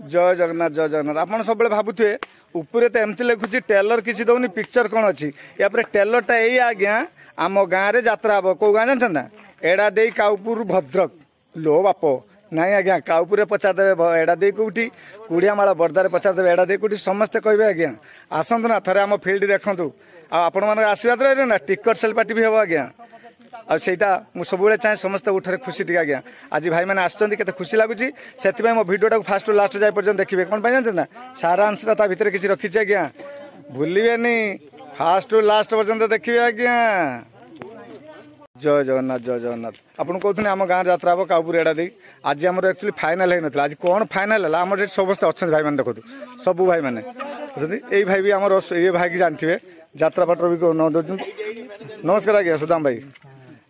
जय जगन्नाथ जय जगन्नाथ। आप सब भावुए ऊपर तो एमती लिखुची टेलर किसी दौनी पिक्चर कौन अच्छी या टेलरटा यही आज्ञा आम गाँव में जात्रा हम कौ गाँ जानते ना एड़ा दे काउपुर भद्रक लो बाप नाई आज्ञा काउपुर पचारदेवे एड़ा दे कौटी कुड़ियामाला बर्दार पचारदेवे एड़ा दे कौटी समस्ते कहे आज्ञा आसतु ना थे आम फिल्ड देखूँ आपण मान आशीर्वाद रही ना टिकट सेल पार्टी भी हम आज्ञा आईटा मुझे सब चाहे समस्त उठे खुशी टी आज्ञा आज भाई मैंने आते खुशी लगुच से मो भिडियो फास्ट टू लास्ट जाए पर्यटन देखिए कौन जानते ना सारांशटा भितर किसी रखी आज्ञा भूलेनि फास्ट टू लास्ट पर्यटन देखिए आज्ञा। जय जगन्नाथ जय जगन्नाथ। आपन कहते आम गाँव यात्रा हम काउपुर एड़ा दी आज आम एक्चुअली फाइनाल होना आज कौन फाइनाल है आम समस्त अच्छा भाई मैंने देखो सब भाई मैंने यही भाई भी आम ये भाई की जानते यात्रा पाटर भी न दौर नमस्कार आज्ञा सुदाम भाई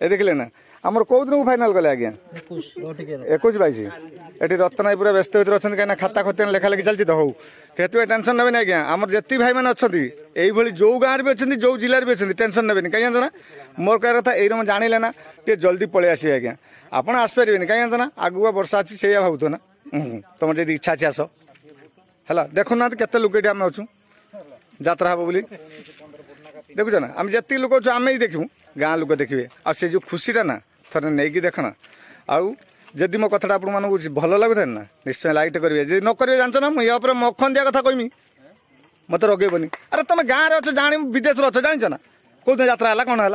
ये देखिले ना आमर कौ दिन को फाइनाल कले आज्ञा 21-22 ये रत्नाई पूरा व्यस्त भर अच्छा कहीं खाता खतियान लेखा लेखि चलती तो हूँ कहते टेंशन नेबे आज्ञा आमर जी भाई मैंने अच्छा यही जो गाँव भी अच्छा जो जिले भी अच्छा टेंशन नेबे कहीं जानते ना मोर कह कथा ये जाने ना टे जल्दी पलि आसवे आज्ञा आपड़ आसपारे कहीं जानते ना आगुआ वर्षा अच्छी से भावुथ ना तुम जब इच्छा अच्छी आस है देखुना केते लोक ये आम अच्छू यात्रा हम बोली देखुच ना आम जी लोक अच्छे आम ही देखू गाँ लोक देखिए आ से जो खुशीटा ना थोड़े नहीं देखना आउ जदि मो कथा आप भल लगुता ना निश्चय लाइक करेंगे जी न करेंगे जानते ना मुझे मखन दिया कथा कहमी मत रगेबनी अरे तुम गाँव में अच्छे जानी विदेश अच्छे जान ना कौन यात्रा है कौन है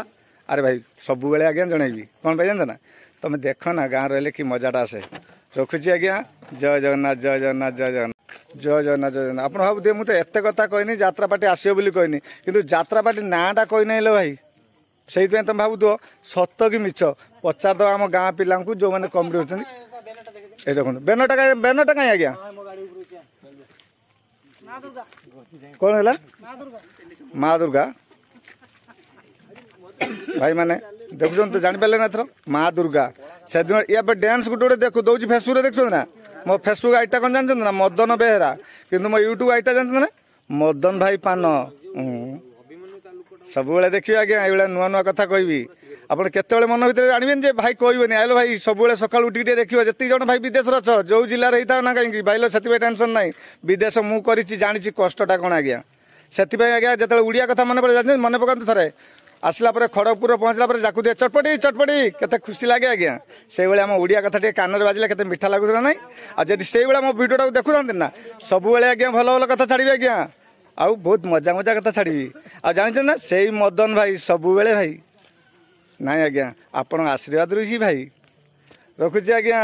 अरे भाई सब बेले आज्ञा जनइबी कौन जानते ना तुम देख ना गाँव रही कि मजाटा आसे रखुची आज्ञा। जय जगन्नाथ जय जगन्नाथ जय जगन्नाथ जय जगन्नाथ जय जगन्नाथ। आप भावुए मुझे एत कथा कहनी यात्रा पार्टी आसो बोली कहनी कि यात्रा पार्टी नाटा कहनी भाई से तुम भावुथ सत कि मिछ पचारद आम गाँ पिला जो मैंने कमिटी होती ये देखो बेनरटा कहीं आज्ञा कौन है माँ दुर्गा भाई मैंने देखुन तो जापारे ना थर माँ दुर्गा से दिन या डांस गोटे देखो दौर फेसबुक देखुन ना मो फेसबुक आईटा कौन जानते ना मदन बेहरा कि मो यूट्यूब आईटा जानते ना मदन भाई पान सब देखिए आज्ञा ये नुआ नुआ कथा कहबी आपड़ केत मन भर जानवे भाई कहबे आलो भाई सब सका उठी देखिए जितनी जन भाई विदेश अच्छ जो जिले होता ना कहीं भाई से टेंशन ना विदेश मुझे जानी कष्टा कौन आज्ञा से आज्ञा जो उड़िया कथा मन पड़े मन पकाते थे आसला खड़गपुर पहुँचला जाकू दिए चटपटी चटपटी केते खुशी लगे आज्ञा से आम उड़िया कथा टे कान बाजिले केते मिठा लगुला ना आदि से मो भिडियो देखुना ना सब आज्ञा भल भल कथा छाड़ी आज्ञा आउ बहुत मजा मजा कथा छाड़ी आ जानते ना से मदन भाई सब भाई ना आज्ञा आपण आशीर्वाद रही भाई रखुची आज्ञा।